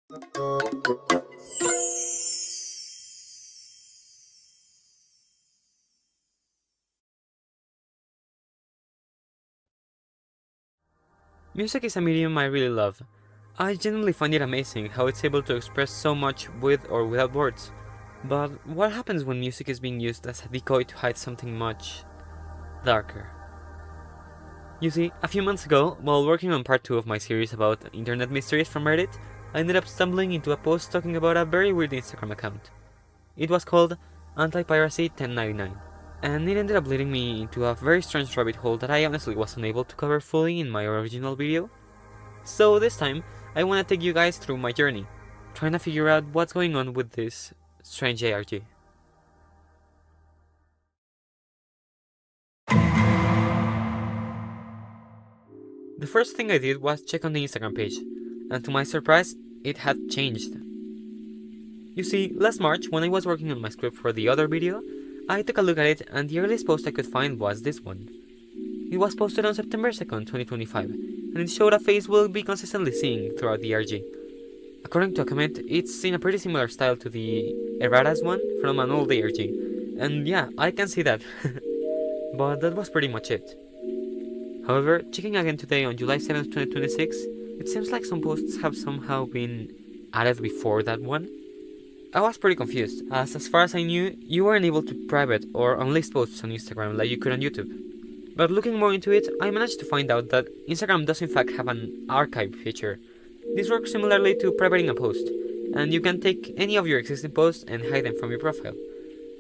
Music is a medium I really love. I genuinely find it amazing how it's able to express so much with or without words. But what happens when music is being used as a decoy to hide something much darker? You see, a few months ago, while working on part 2 of my series about internet mysteries from Reddit, I ended up stumbling into a post talking about a very weird Instagram account. It was called AntiPiracy1099, and it ended up leading me into a very strange rabbit hole that I honestly was unable to cover fully in my original video. So this time, I want to take you guys through my journey, trying to figure out what's going on with this strange ARG. The first thing I did was check on the Instagram page, and to my surprise, it had changed. You see, last March, when I was working on my script for the other video, I took a look at it and the earliest post I could find was this one. It was posted on September 2nd, 2025, and it showed a face we'll be consistently seeing throughout the ARG. According to a comment, it's in a pretty similar style to the erratas one from an old ARG, and yeah, I can see that. But that was pretty much it. However, checking again today on July 7th, 2026, it seems like some posts have somehow been added before that one. I was pretty confused, as far as I knew, you weren't able to private or unlist posts on Instagram like you could on YouTube. But looking more into it, I managed to find out that Instagram does in fact have an archive feature. This works similarly to privating a post, and you can take any of your existing posts and hide them from your profile,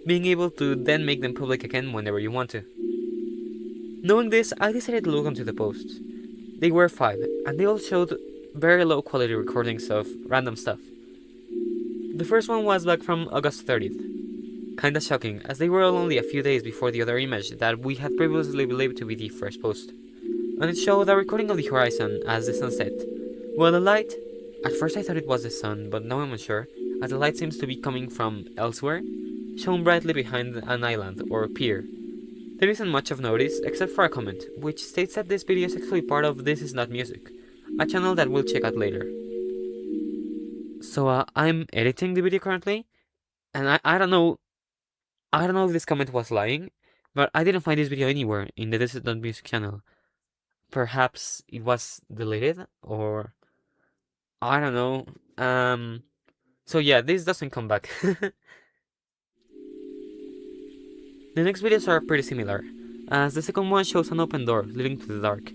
being able to then make them public again whenever you want to. Knowing this, I decided to look into the posts. They were 5, and they all showed very low quality recordings of random stuff. The first one was back from August 30th. Kinda shocking, as they were all only a few days before the other image that we had previously believed to be the first post. And it showed a recording of the horizon as the sun set. Well, the light, at first I thought it was the sun, but now I'm unsure, as the light seems to be coming from elsewhere, shone brightly behind an island or pier. There isn't much of notice, except for a comment, which states that this video is actually part of This Is Not Music, a channel that we'll check out later. So I'm editing the video currently, and I don't know if this comment was lying, but I didn't find this video anywhere in the This Is Not Music channel. Perhaps it was deleted, or I don't know. So yeah, this doesn't come back. The next videos are pretty similar, as the second one shows an open door leading to the dark,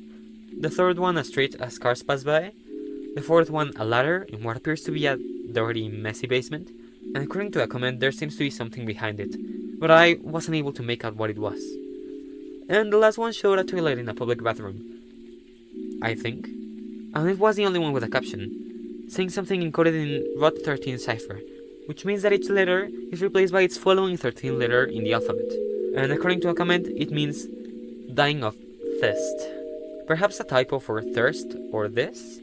the third one a street as cars pass by, the fourth one a ladder in what appears to be a dirty, messy basement, and according to a comment there seems to be something behind it, but I wasn't able to make out what it was. And the last one showed a toilet in a public bathroom, I think, and it was the only one with a caption, saying something encoded in ROT13 cipher, which means that each letter is replaced by its following 13th letter in the alphabet. And according to a comment, it means dying of thirst. Perhaps a typo for thirst or this?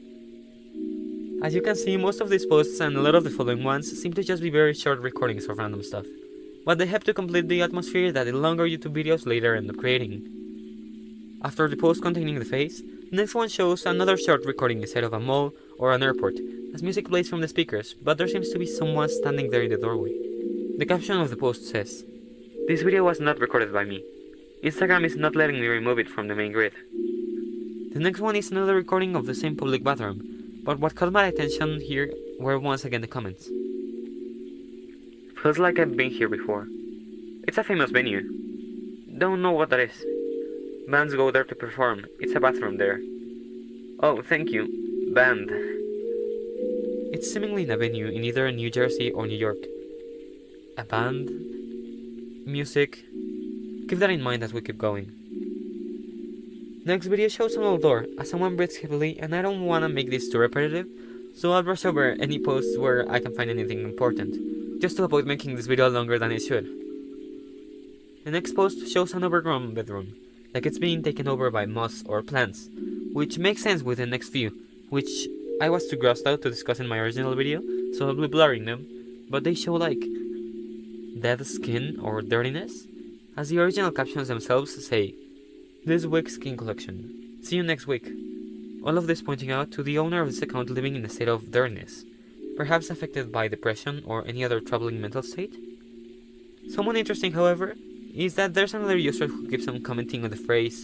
As you can see, most of these posts and a lot of the following ones seem to just be very short recordings of random stuff, but they help to complete the atmosphere that the longer YouTube videos later end up creating. After the post containing the face, the next one shows another short recording inside of a mall or an airport, as music plays from the speakers, but there seems to be someone standing there in the doorway. The caption of the post says, "This video was not recorded by me. Instagram is not letting me remove it from the main grid." The next one is another recording of the same public bathroom, but what caught my attention here were once again the comments. "Feels like I've been here before. It's a famous venue. Don't know what that is. Bands go there to perform. It's a bathroom there. Oh, thank you. Band." It's seemingly in a venue in either New Jersey or New York. A band? Music? Keep that in mind as we keep going. Next video shows an old door as someone breathes heavily, and I don't want to make this too repetitive, so I'll brush over any posts where I can find anything important, just to avoid making this video longer than it should. The next post shows an overgrown bedroom, like it's being taken over by moss or plants, which makes sense with the next few, which I was too grossed out to discuss in my original video, so I'll be blurring them, but they show like dead skin or dirtiness, as the original captions themselves say, "This week's skin collection. See you next week." All of this pointing out to the owner of this account living in a state of dirtiness, perhaps affected by depression or any other troubling mental state. Someone interesting, however, is that there's another user who keeps on commenting on the phrase,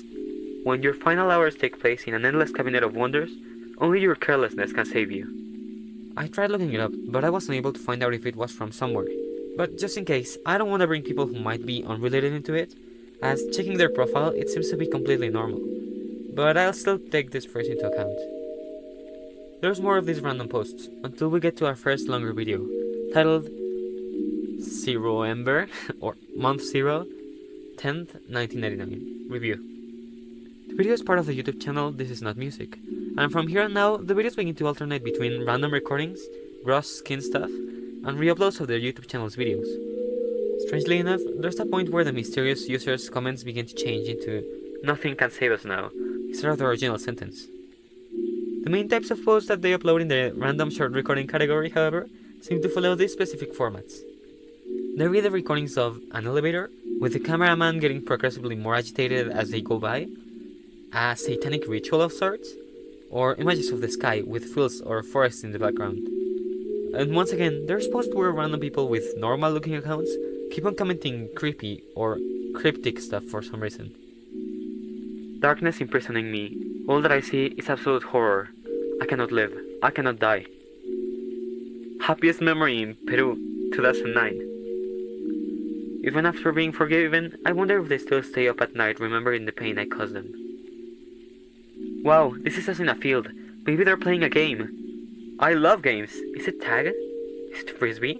"When your final hours take place in an endless cabinet of wonders, only your carelessness can save you." I tried looking it up, but I wasn't able to find out if it was from somewhere. But just in case, I don't want to bring people who might be unrelated into it, as checking their profile, it seems to be completely normal. But I'll still take this phrase into account. There's more of these random posts, until we get to our first longer video, titled Zero Ember, or Month 0, 10th, 1999, Review. The video is part of the YouTube channel This Is Not Music, and from here on now, the videos begin to alternate between random recordings, gross skin stuff, and re-uploads of their YouTube channel's videos. Strangely enough, there's a point where the mysterious user's comments begin to change into "nothing can save us now" instead of the original sentence. The main types of posts that they upload in the random short recording category, however, seem to follow these specific formats. They're either recordings of an elevator, with the cameraman getting progressively more agitated as they go by, a satanic ritual of sorts, or images of the sky with fields or forests in the background. And once again, there's posts where random people with normal looking accounts keep on commenting creepy or cryptic stuff for some reason. Darkness imprisoning me. All that I see is absolute horror. I cannot live. I cannot die. Happiest memory in Peru, 2009. Even after being forgiven, I wonder if they still stay up at night remembering the pain I caused them. Wow, this is us in a field. Maybe they're playing a game. I love games. Is it tag? Is it frisbee?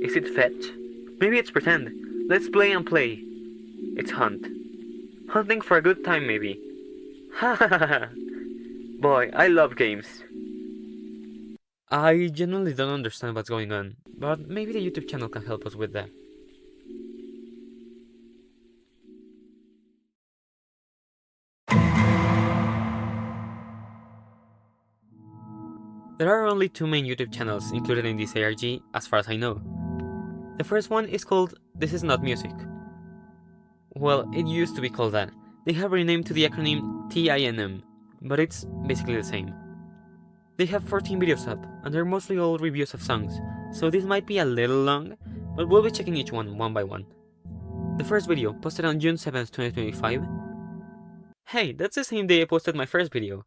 Is it fetch? Maybe it's pretend. Let's play and play. It's hunt. Hunting for a good time, maybe. Ha ha ha ha. Boy, I love games. I genuinely don't understand what's going on, but maybe the YouTube channel can help us with that. There are only two main YouTube channels included in this ARG, as far as I know. The first one is called This Is Not Music. Well, it used to be called that. They have renamed to the acronym TINM, but it's basically the same. They have 14 videos up, and they're mostly all reviews of songs, so this might be a little long, but we'll be checking each one by one. The first video, posted on June 7th, 2025. Hey, that's the same day I posted my first video.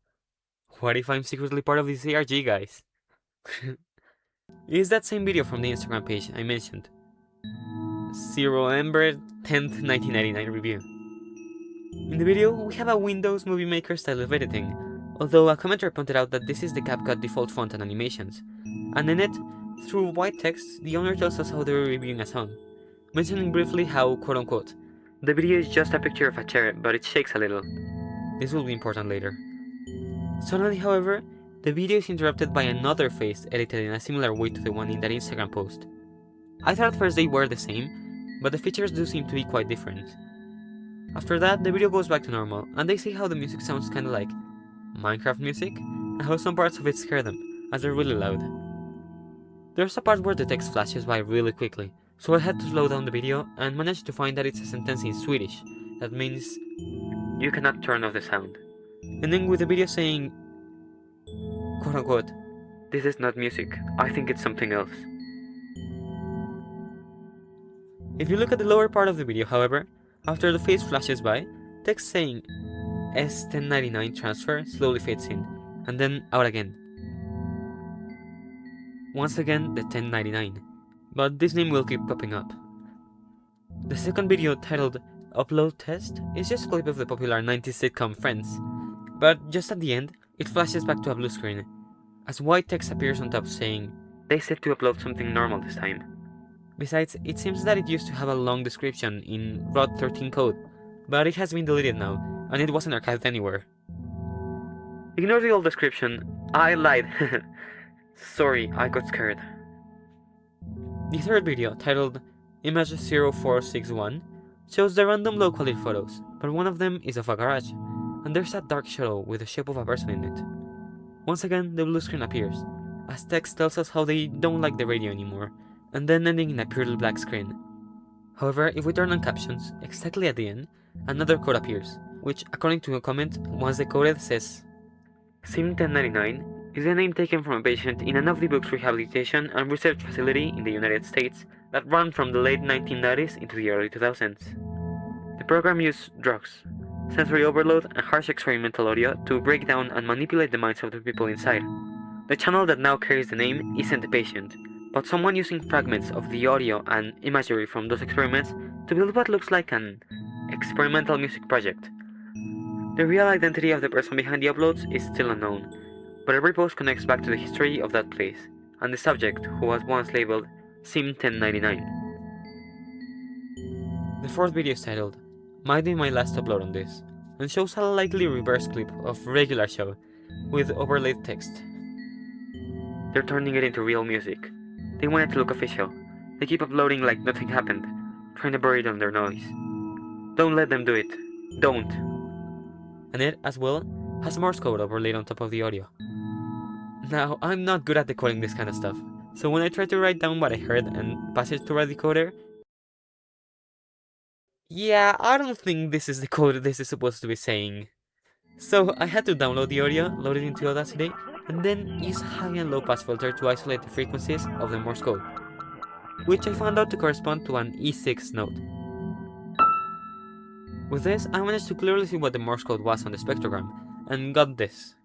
What if I'm secretly part of this ARG, guys? It's that same video from the Instagram page I mentioned. Zero Ember 10th 1999 Review. In the video, we have a Windows Movie Maker style of editing, although a commenter pointed out that this is the CapCut default font and animations, and in it, through white text, the owner tells us how they're reviewing a song, mentioning briefly how, quote-unquote, the video is just a picture of a chair, but it shakes a little. This will be important later. Suddenly, however, the video is interrupted by another face edited in a similar way to the one in that Instagram post. I thought at first they were the same, but the features do seem to be quite different. After that, the video goes back to normal, and they say how the music sounds kinda like Minecraft music, and how some parts of it scare them, as they're really loud. There's a part where the text flashes by really quickly, so I had to slow down the video and managed to find that it's a sentence in Swedish that means "you cannot turn off the sound," ending with the video saying, quote-unquote, "this is not music, I think it's something else." If you look at the lower part of the video, however, after the face flashes by, text saying S1099 transfer slowly fades in, and then out again. Once again, the 1099, but this name will keep popping up. The second video, titled Upload Test, is just a clip of the popular 90s sitcom Friends, but just at the end, it flashes back to a blue screen, as white text appears on top saying, "They said to upload something normal this time." Besides, it seems that it used to have a long description in ROT13 code, but it has been deleted now, and it wasn't archived anywhere. Ignore the old description, I lied. Sorry, I got scared. The third video, titled Image 0461, shows the random low quality photos, but one of them is of a garage, and there's a dark shadow with the shape of a person in it. Once again, the blue screen appears, as text tells us how they don't like the radio anymore, and then ending in a purely black screen. However, if we turn on captions, exactly at the end, another code appears, which, according to a comment, once decoded says, "Sim 1099 is a name taken from a patient in an off-the-books rehabilitation and research facility in the United States that ran from the late 1990s into the early 2000s. The program used drugs, sensory overload, and harsh experimental audio to break down and manipulate the minds of the people inside. The channel that now carries the name isn't the patient, but someone using fragments of the audio and imagery from those experiments to build what looks like an experimental music project. The real identity of the person behind the uploads is still unknown, but every post connects back to the history of that place, and the subject, who was once labeled SIM1099. The fourth video is titled, "Might be my last upload on this," and shows a likely reverse clip of regular show, with overlaid text. They're turning it into real music. They want it to look official. They keep uploading like nothing happened, trying to bury it under noise. Don't let them do it. Don't. And it, as well, has Morse code overlaid on top of the audio. Now, I'm not good at decoding this kind of stuff, so when I try to write down what I heard and pass it to a decoder, yeah, I don't think this is the code this is supposed to be saying. So I had to download the audio, load it into Audacity, and then use a high and low pass filter to isolate the frequencies of the Morse code, which I found out to correspond to an E6 note. With this, I managed to clearly see what the Morse code was on the spectrogram, and got this.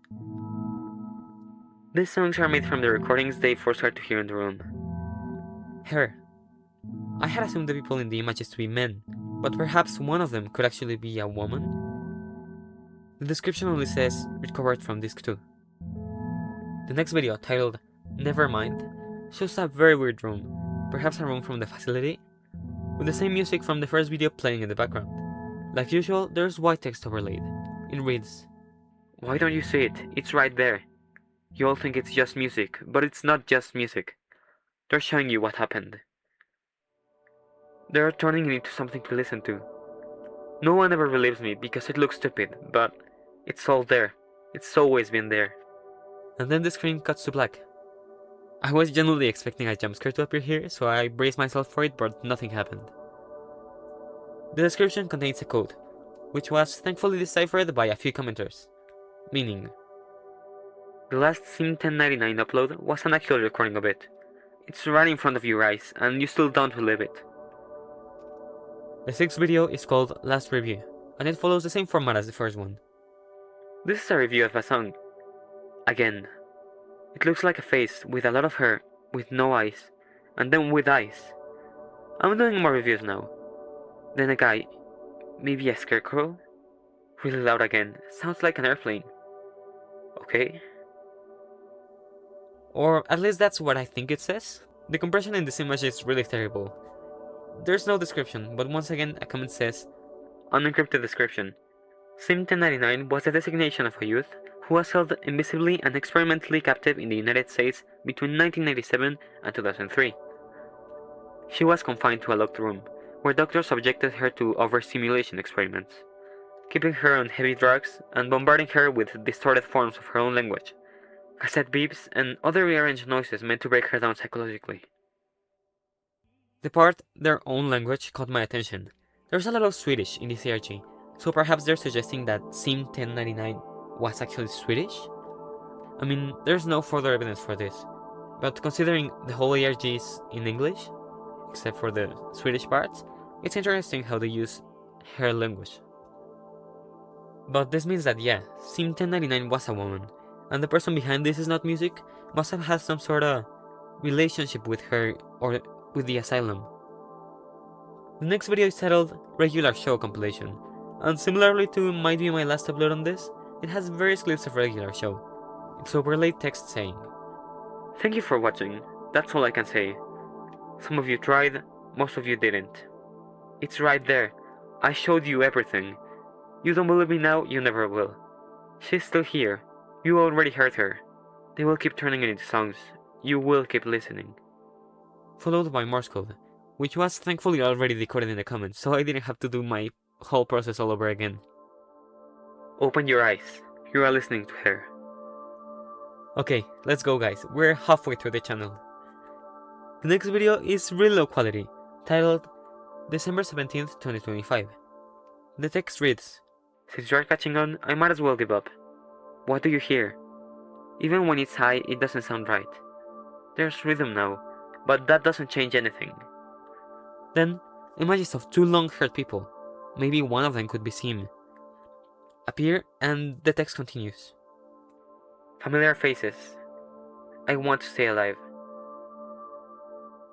These songs are made from the recordings they forced her to hear in the room. Her. I had assumed the people in the images to be men, but perhaps one of them could actually be a woman? The description only says, recovered from disc 2. The next video, titled Nevermind, shows a very weird room, perhaps a room from the facility, with the same music from the first video playing in the background. Like usual, there's white text overlaid. It reads, "Why don't you see it? It's right there. You all think it's just music, but it's not just music. They're showing you what happened. They're turning it into something to listen to. No one ever believes me because it looks stupid, but it's all there. It's always been there." And then the screen cuts to black. I was genuinely expecting a jumpscare to appear here, so I braced myself for it, but nothing happened. The description contains a code, which was thankfully deciphered by a few commenters, meaning, "The last SIM1099 upload was an actual recording of it. It's right in front of your eyes, and you still don't believe it." The sixth video is called Last Review, and it follows the same format as the first one. This is a review of a song. Again. It looks like a face with a lot of hair, with no eyes, and then with eyes. I'm doing more reviews now. Then a guy, maybe a scarecrow? Really loud again, sounds like an airplane. Okay. Or at least that's what I think it says. The compression in this image is really terrible. There's no description, but once again a comment says, "Unencrypted description. SIM1099 was the designation of a youth who was held invisibly and experimentally captive in the United States between 1997 and 2003. She was confined to a locked room, where doctors subjected her to overstimulation experiments, keeping her on heavy drugs and bombarding her with distorted forms of her own language, cassette beeps, and other rearranged noises meant to break her down psychologically." The part, their own language, caught my attention. There's a lot of Swedish in this ARG, so perhaps they're suggesting that SIM1099 was actually Swedish? I mean, there's no further evidence for this, but considering the whole ARG is in English, except for the Swedish parts, it's interesting how they use her language. But this means that yeah, SIM1099 was a woman, and the person behind this is not music, must have had some sort of relationship with her or with the asylum. The next video is titled Regular Show Compilation, and similarly to Might Be My Last Upload on this, it has various clips of Regular Show. It's overlaid text saying, "Thank you for watching, that's all I can say. Some of you tried, most of you didn't. It's right there, I showed you everything. You don't believe me now, you never will. She's still here, you already heard her. They will keep turning it into songs, you will keep listening." Followed by Morse code, which was thankfully already decoded in the comments, so I didn't have to do my whole process all over again. "Open your eyes, you are listening to her." Okay, let's go guys, we're halfway through the channel. The next video is really low quality, titled December 17th, 2025. The text reads, "Since you are catching on, I might as well give up. What do you hear? Even when it's high, it doesn't sound right. There's rhythm now, but that doesn't change anything. Then, images of two long-haired people, maybe one of them could be Sim, appear and the text continues. Familiar faces. I want to stay alive.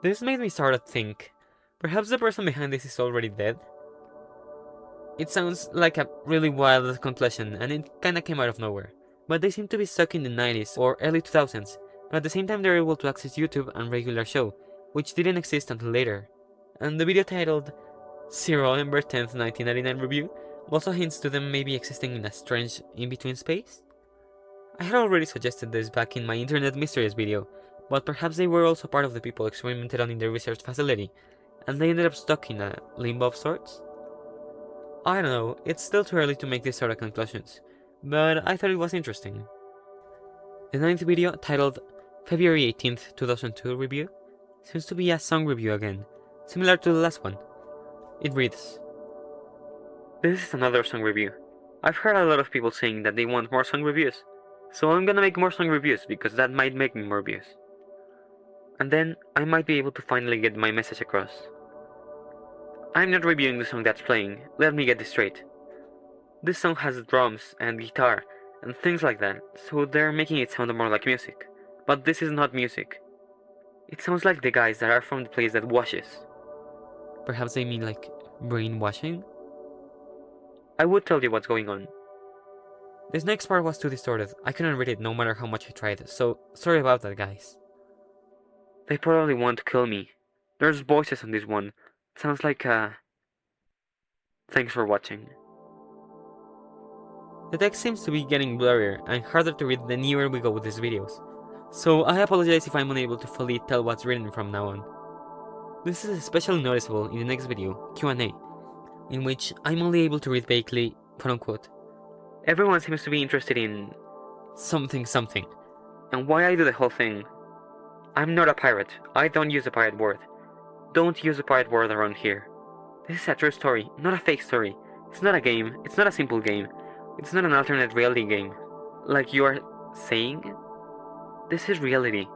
This made me start to think, perhaps the person behind this is already dead? It sounds like a really wild conclusion, and it kinda came out of nowhere. But they seem to be stuck in the 90s or early 2000s, but at the same time they're able to access YouTube and regular show, which didn't exist until later. And the video titled November 10th, 1999 review also hints to them maybe existing in a strange in-between space? I had already suggested this back in my Internet Mysteries video, but perhaps they were also part of the people experimented on in their research facility, and they ended up stuck in a limbo of sorts? I don't know, it's still too early to make these sort of conclusions, but I thought it was interesting. The 9th video, titled February 18th, 2002 review, seems to be a song review again, similar to the last one. It reads, "This is another song review. I've heard a lot of people saying that they want more song reviews, so I'm gonna make more song reviews because that might make me more views. And then I might be able to finally get my message across. I'm not reviewing the song that's playing, let me get this straight. This song has drums and guitar and things like that, so they're making it sound more like music. But this is not music. It sounds like the guys that are from the place that washes." Perhaps they mean like brainwashing? I would tell you what's going on. This next part was too distorted, I couldn't read it no matter how much I tried, so sorry about that, guys. They probably want to kill me. There's voices on this one. It sounds like Thanks for watching. The text seems to be getting blurrier and harder to read the nearer we go with these videos, so I apologize if I'm unable to fully tell what's written from now on. This is especially noticeable in the next video, Q&A, in which I'm only able to read vaguely, quote-unquote, "Everyone seems to be interested in something something, and why I do the whole thing. I'm not a pirate, I don't use the pirate word. Don't use the pirate word around here. This is a true story, not a fake story. It's not a game, it's not a simple game. It's not an alternate reality game. Like you are saying? This is reality."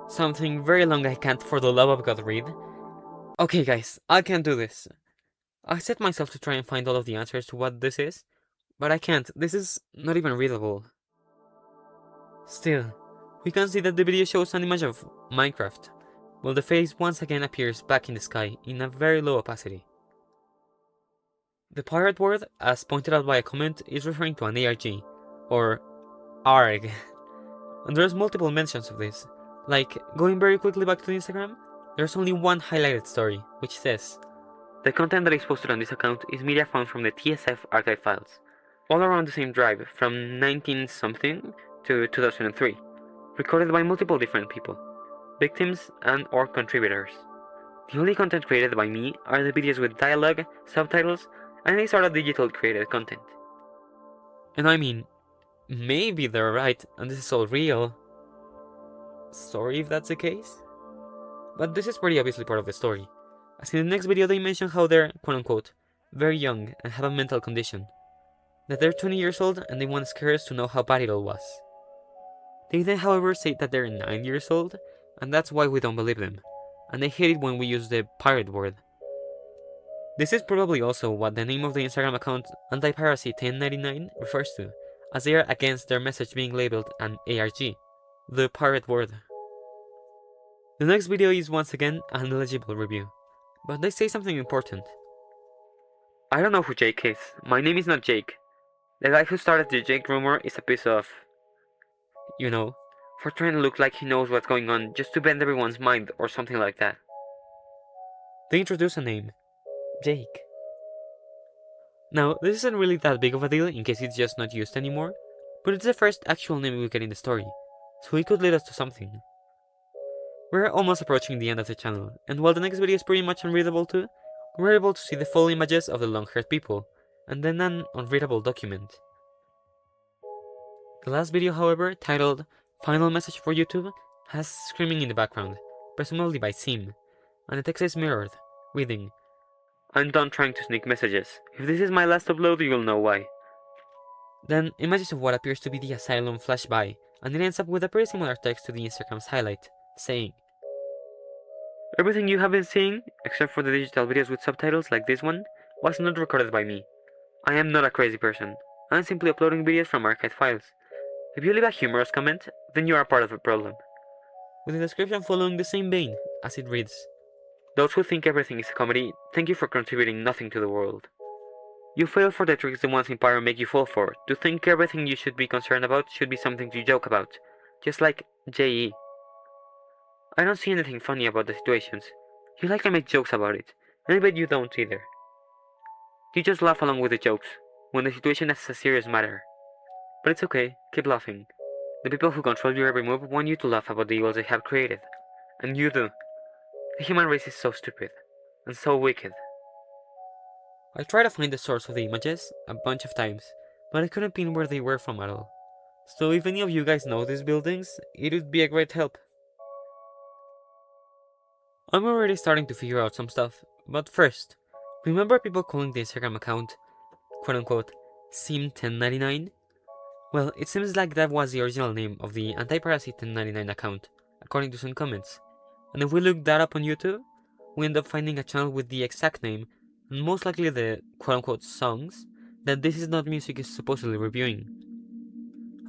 Something very long I can't for the love of God read. Okay guys, I can't do this. I set myself to try and find all of the answers to what this is, but I can't, this is not even readable. Still, we can see that the video shows an image of Minecraft, while the face once again appears back in the sky in a very low opacity. The pirate word, as pointed out by a comment, is referring to an ARG, or ARG, and there's multiple mentions of this. Like, going very quickly back to the Instagram, there's only one highlighted story, which says, "The content that is posted on this account is media found from the TSF archive files, all around the same drive from 19-something to 2003, recorded by multiple different people, victims and or contributors. The only content created by me are the videos with dialogue, subtitles, and any sort of digital created content." And I mean, maybe they're right, and this is all real. Sorry if that's the case. But this is pretty obviously part of the story, as in the next video they mention how they're, quote-unquote, very young and have a mental condition. That they're 20 years old and they want scares to know how bad it all was. They then however say that they're 9 years old, and that's why we don't believe them, and they hate it when we use the pirate word. This is probably also what the name of the Instagram account AntiPiracy1099 refers to, as they are against their message being labeled an ARG, the pirate word. The next video is once again an illegible review, but they say something important. "I don't know who Jake is, my name is not Jake. The guy who started the Jake rumor is a piece of, you know, for trying to look like he knows what's going on just to bend everyone's mind or something like that." They introduce a name, Jake. Now, this isn't really that big of a deal in case it's just not used anymore, but it's the first actual name we get in the story, so it could lead us to something. We're almost approaching the end of the channel, and while the next video is pretty much unreadable too, we're able to see the full images of the long-haired people, and then an unreadable document. The last video, however, titled Final Message for YouTube, has screaming in the background, presumably by Sim, and the text is mirrored, reading, "I'm done trying to sneak messages. If this is my last upload, you'll know why." Then images of what appears to be the asylum flash by, and it ends up with a pretty similar text to the Instagram's highlight, saying, "Everything you have been seeing, except for the digital videos with subtitles like this one, was not recorded by me. I am not a crazy person. I am simply uploading videos from archived files. If you leave a humorous comment, then you are part of the problem." With the description following the same vein, as it reads, "Those who think everything is a comedy, thank you for contributing nothing to the world. You fail for the tricks the ones in power make you fall for. To think everything you should be concerned about should be something to joke about. Just like J.E. I don't see anything funny about the situations. You like to make jokes about it, and I bet you don't either. You just laugh along with the jokes, when the situation is a serious matter. But it's okay, keep laughing. The people who control your every move want you to laugh about the evils they have created. And you do. The human race is so stupid, and so wicked." I tried to find the source of the images a bunch of times, but I couldn't pin where they were from at all. So if any of you guys know these buildings, it would be a great help. I'm already starting to figure out some stuff, but first, remember people calling the Instagram account, quote-unquote, Sim1099? Well, it seems like that was the original name of the AntiPiracy1099 account, according to some comments. And if we look that up on YouTube, we end up finding a channel with the exact name, and most likely the quote-unquote songs that This Is Not Music is supposedly reviewing.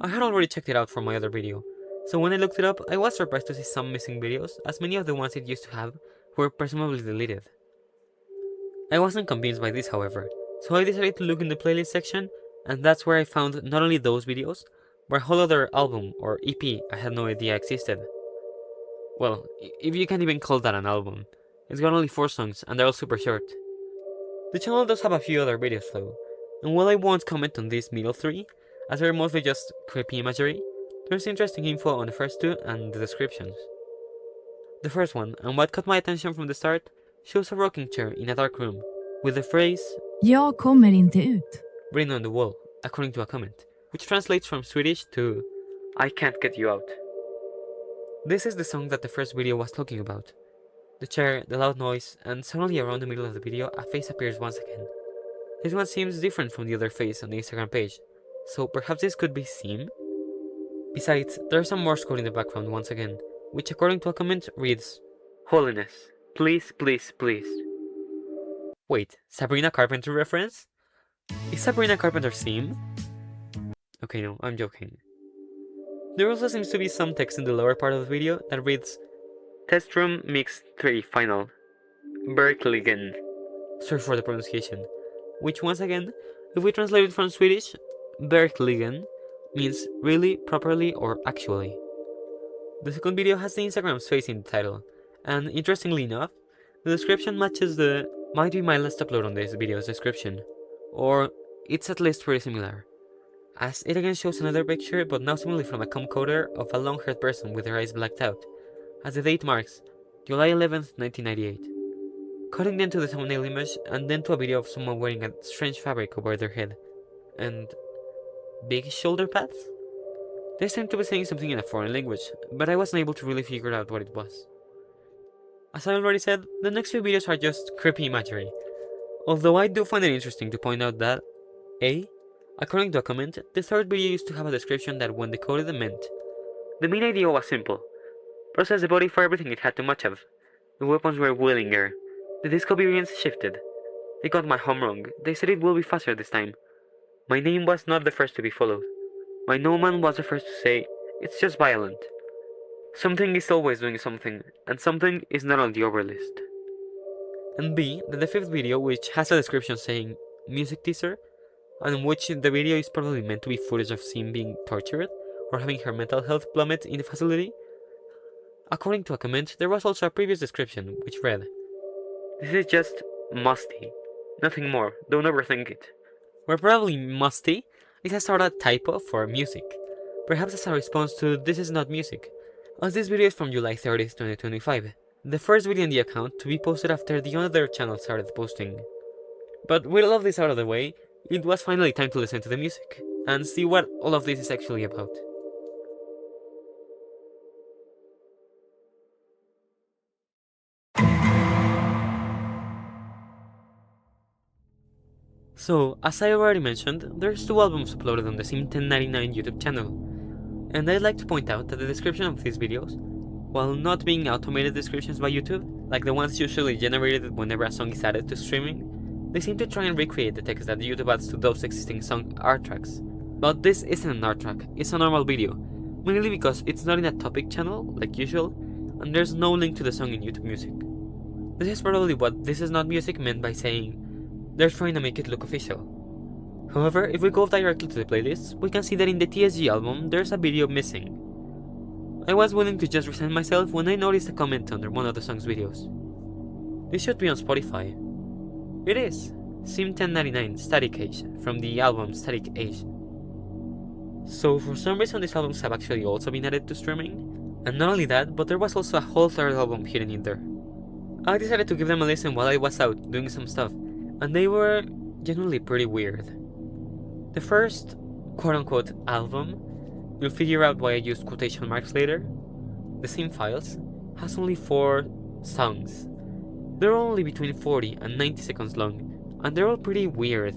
I had already checked it out for my other video, so when I looked it up, I was surprised to see some missing videos, as many of the ones it used to have were presumably deleted. I wasn't convinced by this, however, so I decided to look in the playlist section, and that's where I found not only those videos, but a whole other album, or EP, I had no idea existed. Well, if you can even call that an album. It's got only 4 songs, and they're all super short. The channel does have a few other videos though, and while I won't comment on these middle 3, as they're mostly just creepy imagery, there's interesting info on the first 2 and the descriptions. The first one, and what caught my attention from the start, shows a rocking chair in a dark room, with the phrase "Jag kommer inte ut" written on the wall, according to a comment, which translates from Swedish to "I can't get you out." This is the song that the first video was talking about. The chair, the loud noise, and suddenly around the middle of the video a face appears once again. This one seems different from the other face on the Instagram page, so perhaps this could be Sim? Besides, there's some Morse code in the background once again, which according to a comment reads, "Holiness, please, please, please." Wait, Sabrina Carpenter reference? Is Sabrina Carpenter Sim? Okay, no, I'm joking. There also seems to be some text in the lower part of the video that reads, "Test Room Mix 3 Final. Berkligen." Sorry for the pronunciation. Which once again, if we translate it from Swedish, Berkligen means really, properly, or actually. The second video has the Instagram's face in the title, and interestingly enough, the description matches the "might be my last upload" on this video's description, or it's at least pretty similar, as it again shows another picture, but now seemingly from a camcorder, of a long-haired person with their eyes blacked out, as the date marks July 11th, 1998. Cutting then to the thumbnail image, and then to a video of someone wearing a strange fabric over their head, and big shoulder pads? They seem to be saying something in a foreign language, but I wasn't able to really figure out what it was. As I already said, the next few videos are just creepy imagery, although I do find it interesting to point out that according to a comment, the third video used to have a description that when decoded meant, "The main idea was simple. Process the body for everything it had too much of. The weapons were willinger. The disco variants shifted. They got my home wrong. They said it will be faster this time. My name was not the first to be followed. My no man was the first to say, it's just violent. Something is always doing something, and something is not on the over list." And B, that the fifth video, which has a description saying music teaser, and in which the video is probably meant to be footage of Sim being tortured, or having her mental health plummet in the facility. According to a comment, there was also a previous description, which read, "This is just musty. Nothing more, don't overthink it." Where probably musty is a sort of typo for music, perhaps as a response to "This Is Not Music," as this video is from July 30th, 2025, the first video in the account to be posted after the other channel started posting. But with all of this out of the way, it was finally time to listen to the music, and see what all of this is actually about. So, as I already mentioned, there's 2 albums uploaded on the Sim1099 YouTube channel. And I'd like to point out that the description of these videos, while not being automated descriptions by YouTube, like the ones usually generated whenever a song is added to streaming, they seem to try and recreate the text that YouTube adds to those existing song art tracks. But this isn't an art track, it's a normal video, mainly because it's not in a topic channel, like usual, and there's no link to the song in YouTube Music. This is probably what "This Is Not Music" meant by saying they're trying to make it look official. However, if we go directly to the playlist, we can see that in the TSG album there's a video missing. I was willing to just resign myself when I noticed a comment under one of the song's videos. This should be on Spotify. It is! Sim1099 Static Age from the album Static Age. So for some reason these albums have actually also been added to streaming, and not only that, but there was also a whole third album hidden in there. I decided to give them a listen while I was out doing some stuff, and they were genuinely pretty weird. The first quote-unquote album, you'll figure out why I used quotation marks later, the same files, has only 4 songs. They're only between 40 and 90 seconds long, and they're all pretty weird.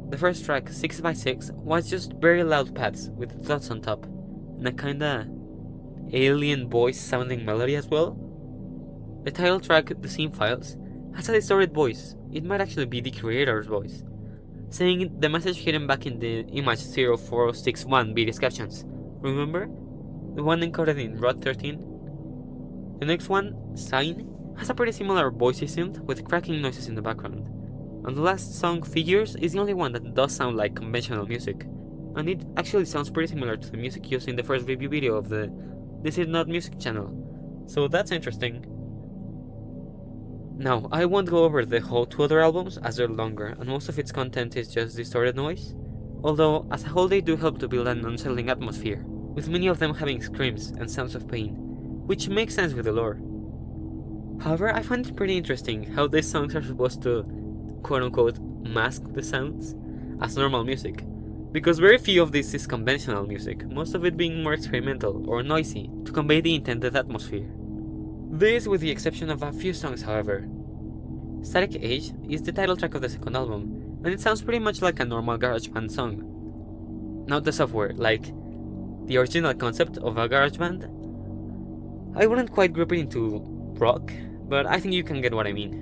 The first track, 6x6, was just very loud pads with dots on top, and a kinda alien voice sounding melody as well. The title track, The Same Files, has a distorted voice. It might actually be the creator's voice, saying the message hidden back in the image 0461 BDS captions. Remember? The one encoded in ROT13? The next one, Sign, has a pretty similar voicey synth with cracking noises in the background. And the last song, Figures, is the only one that does sound like conventional music, and it actually sounds pretty similar to the music used in the first review video of the This Is Not Music channel, so that's interesting. Now, I won't go over the whole 2 other albums as they're longer and most of its content is just distorted noise, although as a whole they do help to build an unsettling atmosphere, with many of them having screams and sounds of pain, which makes sense with the lore. However, I find it pretty interesting how these songs are supposed to quote-unquote mask the sounds as normal music, because very few of this is conventional music, most of it being more experimental or noisy to convey the intended atmosphere. This with the exception of a few songs, however. Static Age is the title track of the second album, and it sounds pretty much like a normal GarageBand song. Not the software, like the original concept of a GarageBand. I wouldn't quite group it into rock, but I think you can get what I mean.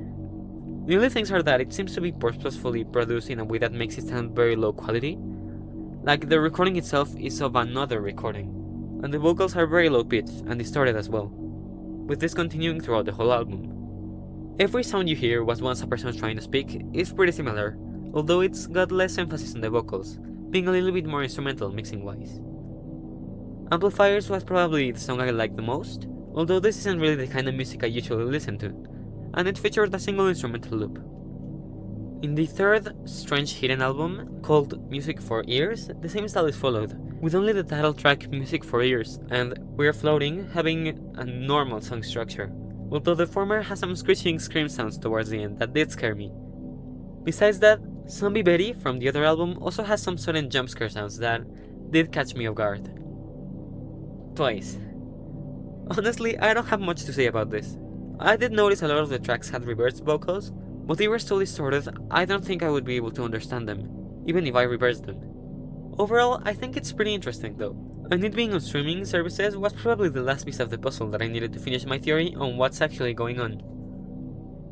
The only things are that it seems to be purposefully produced in a way that makes it sound very low quality. Like the recording itself is of another recording, and the vocals are very low pitched and distorted as well, with this continuing throughout the whole album. Every sound you hear was once a person trying to speak is pretty similar, although it's got less emphasis on the vocals, being a little bit more instrumental mixing wise. Amplifiers was probably the song I liked the most, although this isn't really the kind of music I usually listen to, and it featured a single instrumental loop. In the third strange hidden album, called Music for Ears, the same style is followed, with only the title track Music for Ears and We're Floating having a normal song structure, although the former has some screeching scream sounds towards the end that did scare me. Besides that, Zombie Betty from the other album also has some sudden jumpscare sounds that did catch me off guard. Twice. Honestly, I don't have much to say about this. I did notice a lot of the tracks had reversed vocals, but they were so distorted I don't think I would be able to understand them, even if I reversed them. Overall, I think it's pretty interesting though, and it being on streaming services was probably the last piece of the puzzle that I needed to finish my theory on what's actually going on.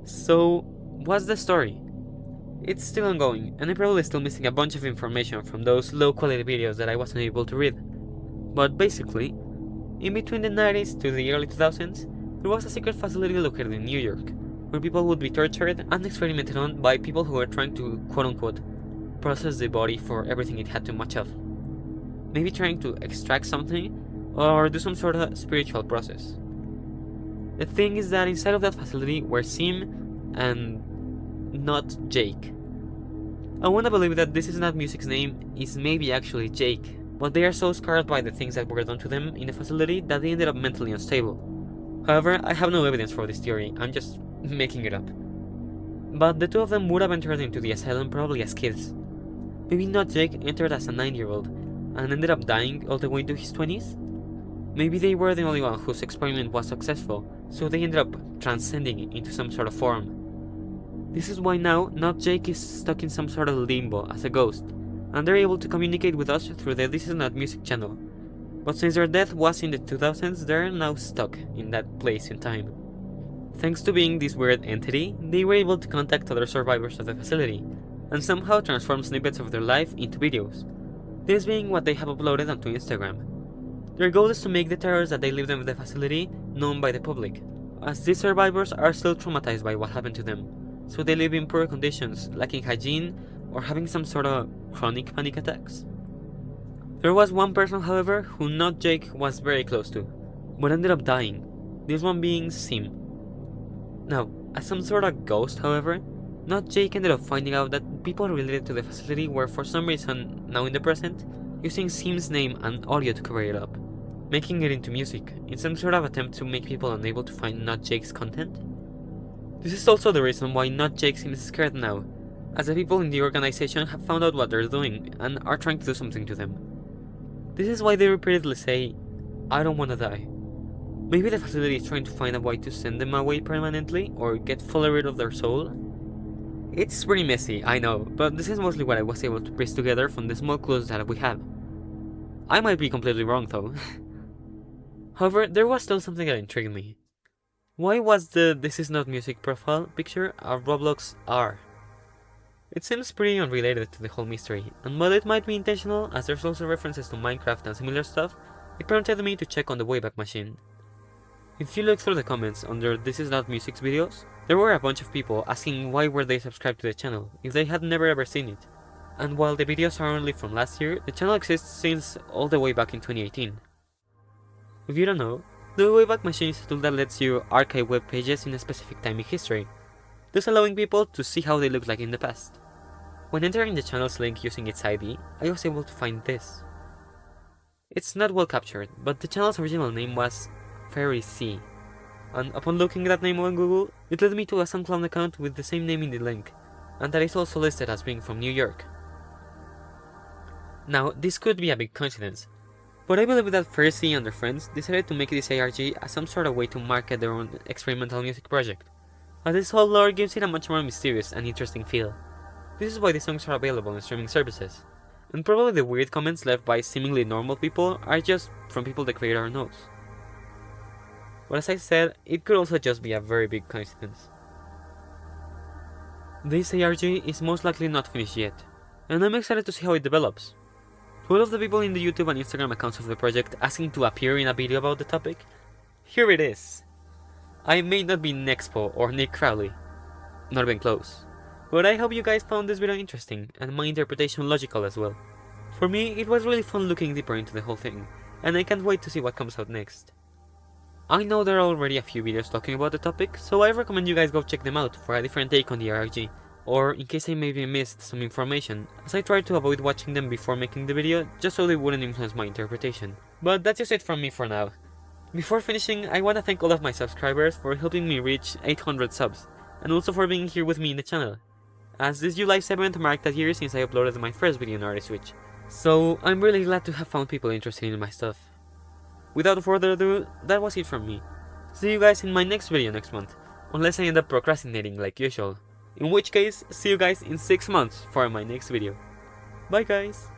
So, what's the story? It's still ongoing, and I'm probably still missing a bunch of information from those low quality videos that I wasn't able to read. But basically, in between the 90s to the early 2000s, there was a secret facility located in New York, where people would be tortured and experimented on by people who were trying to quote-unquote process the body for everything it had too much of. Maybe trying to extract something, or do some sort of spiritual process. The thing is that inside of that facility were Sim and not Jake. I wanna believe that This Is Not Music's name is maybe actually Jake, but they are so scarred by the things that were done to them in the facility that they ended up mentally unstable. However, I have no evidence for this theory, I'm just making it up. But the two of them would have entered into the asylum probably as kids. Maybe not Jake entered as a 9-year-old and ended up dying all the way to his 20s? Maybe they were the only one whose experiment was successful, so they ended up transcending into some sort of form. This is why now, not Jake is stuck in some sort of limbo as a ghost, and they're able to communicate with us through the This Is Not Music channel. but since their death was in the 2000s, they're now stuck in that place in time. Thanks to being this weird entity, they were able to contact other survivors of the facility, and somehow transform snippets of their life into videos, this being what they have uploaded onto Instagram. Their goal is to make the terrors that they lived in the facility known by the public, as these survivors are still traumatized by what happened to them, so they live in poor conditions, lacking hygiene, or having some sort of chronic panic attacks. There was one person, however, who not Jake was very close to, but ended up dying, this one being Sim. Now, as some sort of ghost, however, not Jake ended up finding out that people related to the facility were for some reason, now in the present, using Sim's name and audio to cover it up, making it into music, in some sort of attempt to make people unable to find Not Jake's content. This is also the reason why Not Jake seems scared now, as the people in the organization have found out what they're doing and are trying to do something to them. This is why they repeatedly say, "I don't wanna die." Maybe the facility is trying to find a way to send them away permanently or get fully rid of their soul. It's pretty messy, I know, but this is mostly what I was able to piece together from the small clues that we have. I might be completely wrong though. However, there was still something that intrigued me. Why was the "This is not music" profile picture a Roblox R? It seems pretty unrelated to the whole mystery, and while it might be intentional, as there's also references to Minecraft and similar stuff, it prompted me to check on the Wayback Machine. If you look through the comments under "This is not music's" videos, there were a bunch of people asking why were they subscribed to the channel, if they had never ever seen it. And while the videos are only from last year, the channel exists since all the way back in 2018. If you don't know, the Wayback Machine is a tool that lets you archive web pages in a specific time in history, thus allowing people to see how they looked like in the past. When entering the channel's link using its ID, I was able to find this. It's not well captured, but the channel's original name was Fairy C, and upon looking at that name on Google, it led me to a SoundCloud account with the same name in the link, and that is also listed as being from New York. Now, this could be a big coincidence, but I believe that Fairy C and their friends decided to make this ARG as some sort of way to market their own experimental music project, as this whole lore gives it a much more mysterious and interesting feel. This is why the songs are available on streaming services, and probably the weird comments left by seemingly normal people are just from people the creator knows. But as I said, it could also just be a very big coincidence. This ARG is most likely not finished yet, and I'm excited to see how it develops. To all of the people in the YouTube and Instagram accounts of the project asking to appear in a video about the topic, here it is. I may not be Nexpo or Nick Crowley, not even close, but I hope you guys found this video interesting and my interpretation logical as well. For me, it was really fun looking deeper into the whole thing, and I can't wait to see what comes out next. I know there are already a few videos talking about the topic, so I recommend you guys go check them out for a different take on the ARG, or in case I maybe missed some information, as I tried to avoid watching them before making the video just so they wouldn't influence my interpretation. But that's just it from me for now. Before finishing, I want to thank all of my subscribers for helping me reach 800 subs, and also for being here with me in the channel, as this July 7th marked a year since I uploaded my first video on Artist Switch, so I'm really glad to have found people interested in my stuff. Without further ado, that was it from me. See you guys in my next video next month, unless I end up procrastinating like usual. In which case, see you guys in 6 months for my next video. Bye guys!